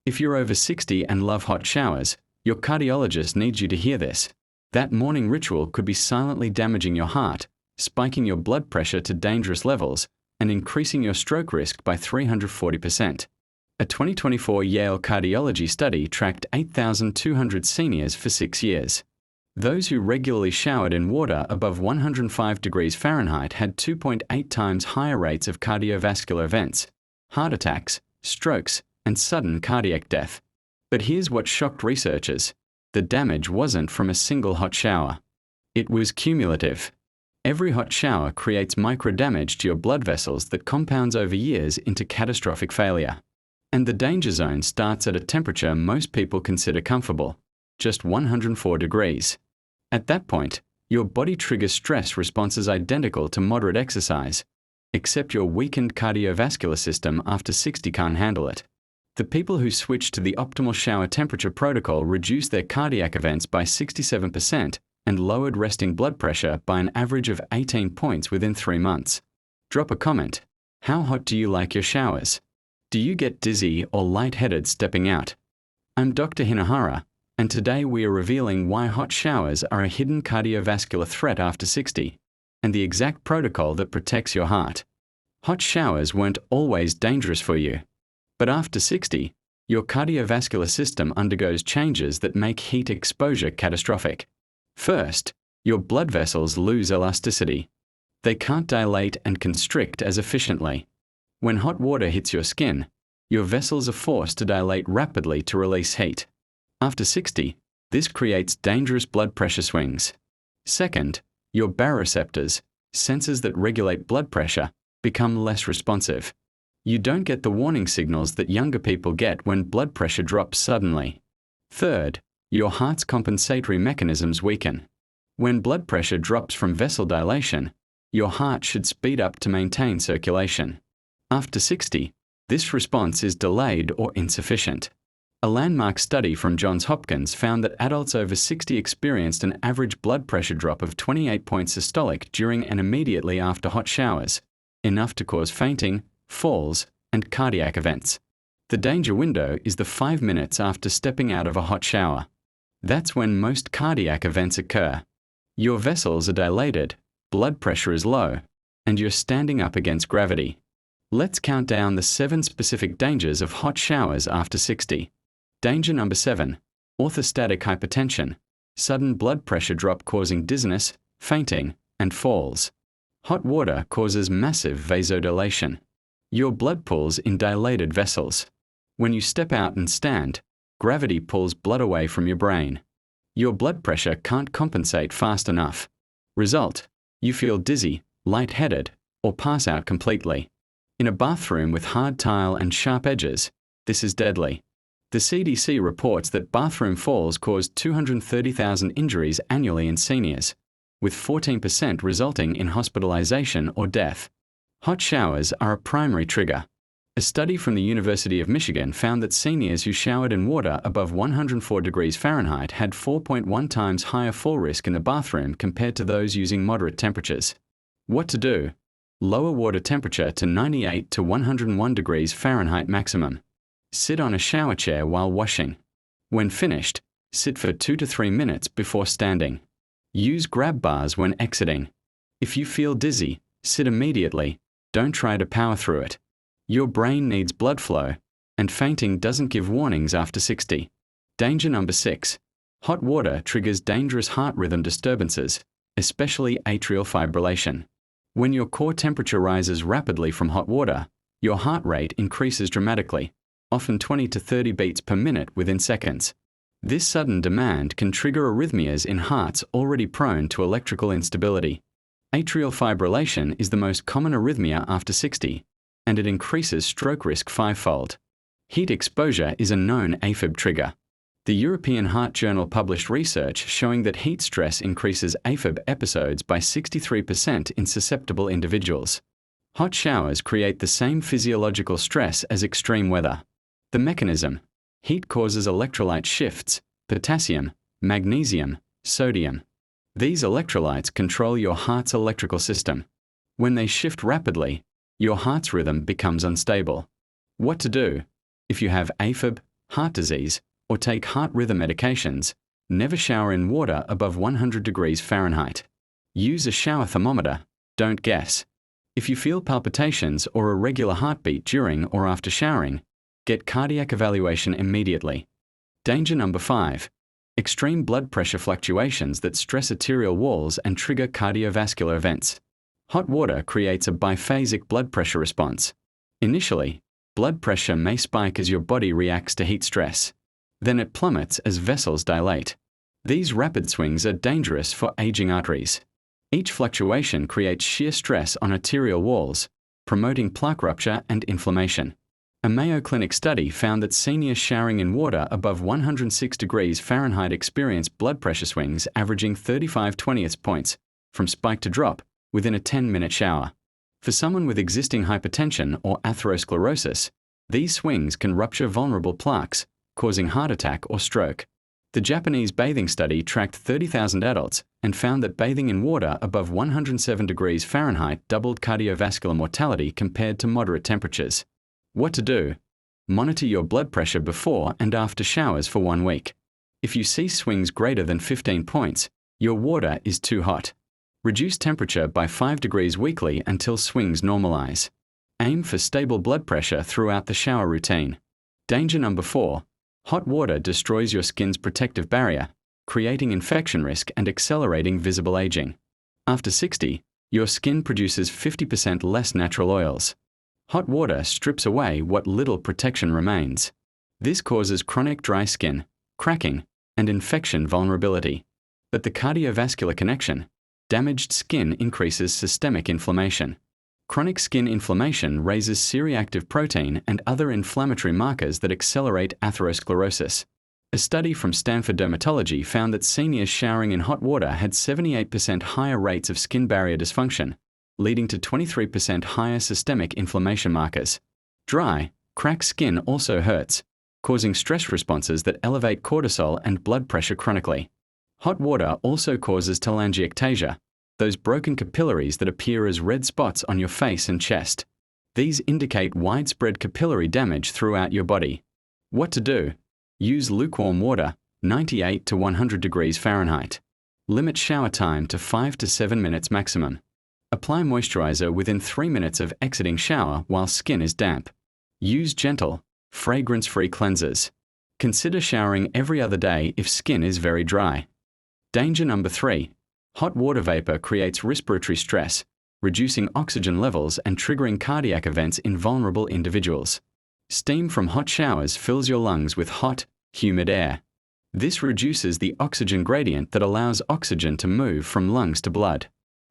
If you're over 60 and love hot showers, your cardiologist needs you to hear this. That morning ritual could be silently damaging your heart, spiking your blood pressure to dangerous levels, and increasing your stroke risk by 340%. A 2024 Yale cardiology study tracked 8,200 seniors for 6 years. Those who regularly showered in water above 105 degrees Fahrenheit had 2.8 times higher rates of cardiovascular events, heart attacks, strokes, and sudden cardiac death. But here's what shocked researchers. The damage wasn't from a single hot shower. It was cumulative. Every hot shower creates micro-damage to your blood vessels that compounds over years into catastrophic failure. And the danger zone starts at a temperature most people consider comfortable, just 104 degrees. At that point, your body triggers stress responses identical to moderate exercise, except your weakened cardiovascular system after 60 can't handle it. The people who switched to the optimal shower temperature protocol reduced their cardiac events by 67% and lowered resting blood pressure by an average of 18 points within 3 months. Drop a comment. How hot do you like your showers? Do you get dizzy or lightheaded stepping out? I'm Dr. Hinahara, and today we are revealing why hot showers are a hidden cardiovascular threat after 60, and the exact protocol that protects your heart. Hot showers weren't always dangerous for you. But after 60, your cardiovascular system undergoes changes that make heat exposure catastrophic. First, your blood vessels lose elasticity. They can't dilate and constrict as efficiently. When hot water hits your skin, your vessels are forced to dilate rapidly to release heat. After 60, this creates dangerous blood pressure swings. Second, your baroreceptors, sensors that regulate blood pressure, become less responsive. You don't get the warning signals that younger people get when blood pressure drops suddenly. Third, your heart's compensatory mechanisms weaken. When blood pressure drops from vessel dilation, your heart should speed up to maintain circulation. After 60, this response is delayed or insufficient. A landmark study from Johns Hopkins found that adults over 60 experienced an average blood pressure drop of 28 points systolic during and immediately after hot showers, enough to cause fainting, falls, and cardiac events. The danger window is the 5 minutes after stepping out of a hot shower. That's when most cardiac events occur. Your vessels are dilated, blood pressure is low, and you're standing up against gravity. Let's count down the 7 specific dangers of hot showers after 60. Danger number 7, orthostatic hypertension, sudden blood pressure drop causing dizziness, fainting, and falls. Hot water causes massive vasodilation. Your blood pools in dilated vessels. When you step out and stand, gravity pulls blood away from your brain. Your blood pressure can't compensate fast enough. Result, you feel dizzy, lightheaded, or pass out completely. In a bathroom with hard tile and sharp edges, this is deadly. The CDC reports that bathroom falls cause 230,000 injuries annually in seniors, with 14% resulting in hospitalization or death. Hot showers are a primary trigger. A study from the University of Michigan found that seniors who showered in water above 104 degrees Fahrenheit had 4.1 times higher fall risk in the bathroom compared to those using moderate temperatures. What to do? Lower water temperature to 98 to 101 degrees Fahrenheit maximum. Sit on a shower chair while washing. When finished, sit for 2 to 3 minutes before standing. Use grab bars when exiting. If you feel dizzy, sit immediately. Don't try to power through it. Your brain needs blood flow, and fainting doesn't give warnings after 60. Danger number 6. Hot water triggers dangerous heart rhythm disturbances, especially atrial fibrillation. When your core temperature rises rapidly from hot water, your heart rate increases dramatically, often 20 to 30 beats per minute within seconds. This sudden demand can trigger arrhythmias in hearts already prone to electrical instability. Atrial fibrillation is the most common arrhythmia after 60, and it increases stroke risk 5-fold. Heat exposure is a known AFib trigger. The European Heart Journal published research showing that heat stress increases AFib episodes by 63% in susceptible individuals. Hot showers create the same physiological stress as extreme weather. The mechanism: heat causes electrolyte shifts, potassium, magnesium, sodium. These electrolytes control your heart's electrical system. When they shift rapidly, your heart's rhythm becomes unstable. What to do? If you have AFib, heart disease, or take heart rhythm medications, never shower in water above 100 degrees Fahrenheit. Use a shower thermometer, don't guess. If you feel palpitations or irregular heartbeat during or after showering, get cardiac evaluation immediately. Danger number 5. Extreme blood pressure fluctuations that stress arterial walls and trigger cardiovascular events. Hot water creates a biphasic blood pressure response. Initially, blood pressure may spike as your body reacts to heat stress. Then it plummets as vessels dilate. These rapid swings are dangerous for aging arteries. Each fluctuation creates shear stress on arterial walls, promoting plaque rupture and inflammation. A Mayo Clinic study found that seniors showering in water above 106 degrees Fahrenheit experienced blood pressure swings averaging 35/20 points, from spike to drop, within a 10-minute shower. For someone with existing hypertension or atherosclerosis, these swings can rupture vulnerable plaques, causing heart attack or stroke. The Japanese bathing study tracked 30,000 adults and found that bathing in water above 107 degrees Fahrenheit doubled cardiovascular mortality compared to moderate temperatures. What to do? Monitor your blood pressure before and after showers for 1 week. If you see swings greater than 15 points, your water is too hot. Reduce temperature by 5 degrees weekly until swings normalize. Aim for stable blood pressure throughout the shower routine. Danger number 4. Hot water destroys your skin's protective barrier, creating infection risk and accelerating visible aging. After 60, your skin produces 50% less natural oils. Hot water strips away what little protection remains. This causes chronic dry skin, cracking, and infection vulnerability. But the cardiovascular connection: damaged skin increases systemic inflammation. Chronic skin inflammation raises C-reactive protein and other inflammatory markers that accelerate atherosclerosis. A study from Stanford Dermatology found that seniors showering in hot water had 78% higher rates of skin barrier dysfunction, leading to 23% higher systemic inflammation markers. Dry, cracked skin also hurts, causing stress responses that elevate cortisol and blood pressure chronically. Hot water also causes telangiectasia, those broken capillaries that appear as red spots on your face and chest. These indicate widespread capillary damage throughout your body. What to do? Use lukewarm water, 98 to 100 degrees Fahrenheit. Limit shower time to 5 to 7 minutes maximum. Apply moisturizer within 3 minutes of exiting shower while skin is damp. Use gentle, fragrance-free cleansers. Consider showering every other day if skin is very dry. Danger number 3. Hot water vapor creates respiratory stress, reducing oxygen levels and triggering cardiac events in vulnerable individuals. Steam from hot showers fills your lungs with hot, humid air. This reduces the oxygen gradient that allows oxygen to move from lungs to blood.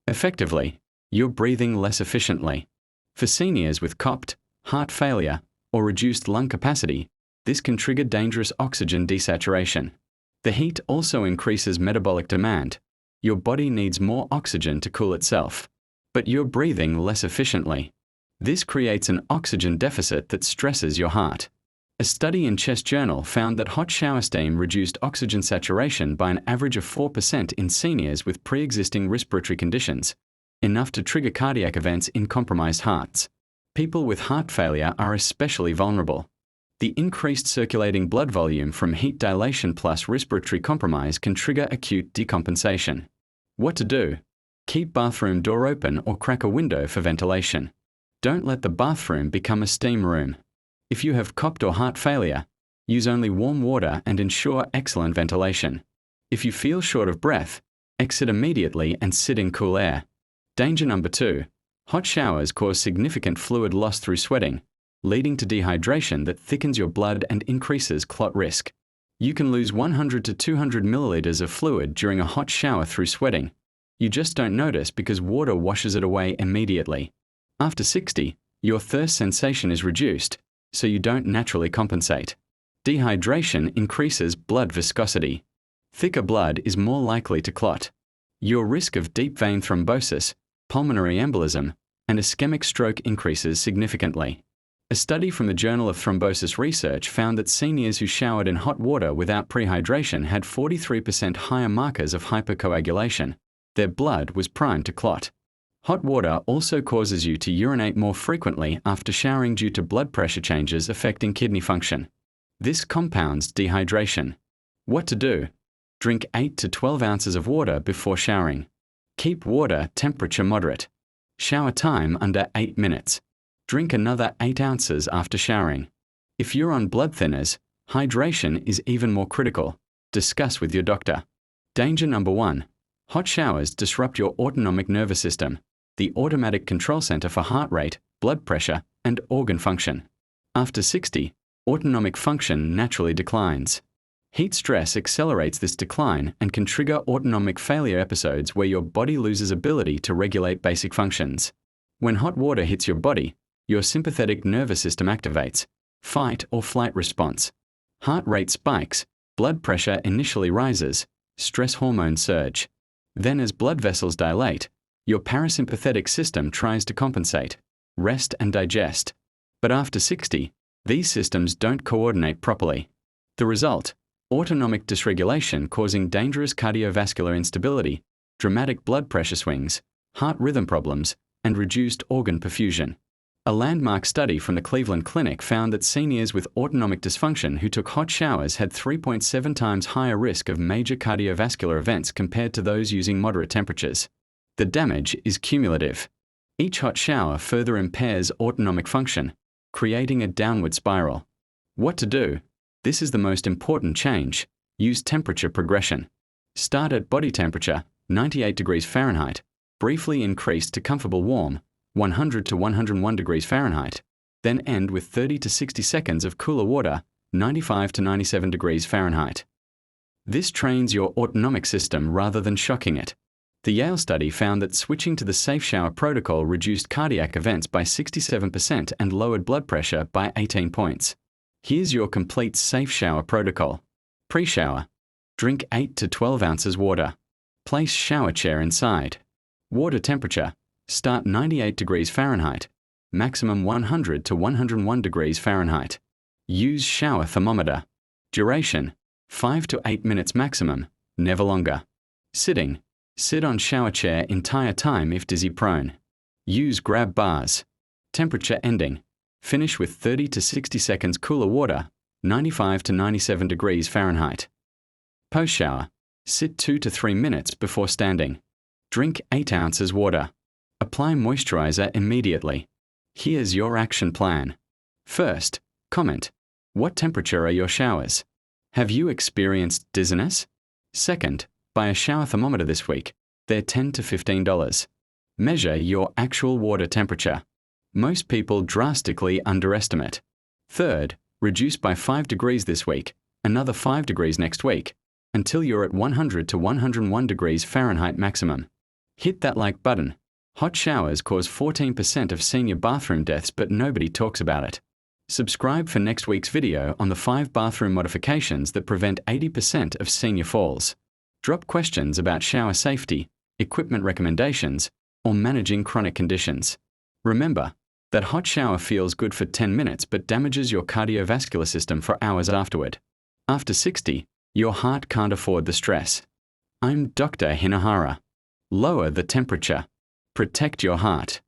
Effectively, you're breathing less efficiently. For seniors with COPD, heart failure, or reduced lung capacity, this can trigger dangerous oxygen desaturation. The heat also increases metabolic demand. Your body needs more oxygen to cool itself, but you're breathing less efficiently. This creates an oxygen deficit that stresses your heart. A study in Chest Journal found that hot shower steam reduced oxygen saturation by an average of 4% in seniors with pre-existing respiratory conditions, enough to trigger cardiac events in compromised hearts. People with heart failure are especially vulnerable. The increased circulating blood volume from heat dilation plus respiratory compromise can trigger acute decompensation. What to do? Keep bathroom door open or crack a window for ventilation. Don't let the bathroom become a steam room. If you have COPD or heart failure, use only warm water and ensure excellent ventilation. If you feel short of breath, exit immediately and sit in cool air. Danger number 2. Hot showers cause significant fluid loss through sweating, leading to dehydration that thickens your blood and increases clot risk. You can lose 100 to 200 milliliters of fluid during a hot shower through sweating. You just don't notice because water washes it away immediately. After 60, your thirst sensation is reduced, so you don't naturally compensate. Dehydration increases blood viscosity. Thicker blood is more likely to clot. Your risk of deep vein thrombosis, pulmonary embolism, and ischemic stroke increases significantly. A study from the Journal of Thrombosis Research found that seniors who showered in hot water without prehydration had 43% higher markers of hypercoagulation. Their blood was primed to clot. Hot water also causes you to urinate more frequently after showering due to blood pressure changes affecting kidney function. This compounds dehydration. What to do? Drink 8 to 12 ounces of water before showering. Keep water temperature moderate. Shower time under 8 minutes. Drink another 8 ounces after showering. If you're on blood thinners, hydration is even more critical. Discuss with your doctor. Danger number 1. Hot showers disrupt your autonomic nervous system, the automatic control center for heart rate, blood pressure, and organ function. After 60, autonomic function naturally declines. Heat stress accelerates this decline and can trigger autonomic failure episodes where your body loses ability to regulate basic functions. When hot water hits your body, your sympathetic nervous system activates, fight or flight response. Heart rate spikes, blood pressure initially rises, stress hormones surge. Then as blood vessels dilate, your parasympathetic system tries to compensate, rest and digest. But after 60, these systems don't coordinate properly. The result: autonomic dysregulation causing dangerous cardiovascular instability, dramatic blood pressure swings, heart rhythm problems, and reduced organ perfusion. A landmark study from the Cleveland Clinic found that seniors with autonomic dysfunction who took hot showers had 3.7 times higher risk of major cardiovascular events compared to those using moderate temperatures. The damage is cumulative. Each hot shower further impairs autonomic function, creating a downward spiral. What to do? This is the most important change. Use temperature progression. Start at body temperature, 98 degrees Fahrenheit, briefly increase to comfortable warm, 100 to 101 degrees Fahrenheit, then end with 30 to 60 seconds of cooler water, 95 to 97 degrees Fahrenheit. This trains your autonomic system rather than shocking it. The Yale study found that switching to the safe shower protocol reduced cardiac events by 67% and lowered blood pressure by 18 points. Here's your complete safe shower protocol. Pre-shower. Drink 8 to 12 ounces water. Place shower chair inside. Water temperature. Start 98 degrees Fahrenheit. Maximum 100 to 101 degrees Fahrenheit. Use shower thermometer. Duration. 5 to 8 minutes maximum, never longer. Sitting. Sit on shower chair entire time if dizzy prone. Use grab bars. Temperature ending. Finish with 30 to 60 seconds cooler water, 95 to 97 degrees Fahrenheit. Post-shower. Sit 2 to 3 minutes before standing. Drink 8 ounces water. Apply moisturizer immediately. Here's your action plan. First, comment. What temperature are your showers? Have you experienced dizziness? Second, buy a shower thermometer this week. They're $10 to $15. Measure your actual water temperature. Most people drastically underestimate. Third, reduce by 5 degrees this week, another 5 degrees next week, until you're at 100 to 101 degrees Fahrenheit maximum. Hit that like button. Hot showers cause 14% of senior bathroom deaths, but nobody talks about it. Subscribe for next week's video on the 5 bathroom modifications that prevent 80% of senior falls. Drop questions about shower safety, equipment recommendations, or managing chronic conditions. Remember that hot shower feels good for 10 minutes but damages your cardiovascular system for hours afterward. After 60, your heart can't afford the stress. I'm Dr. Hinahara. Lower the temperature. Protect your heart.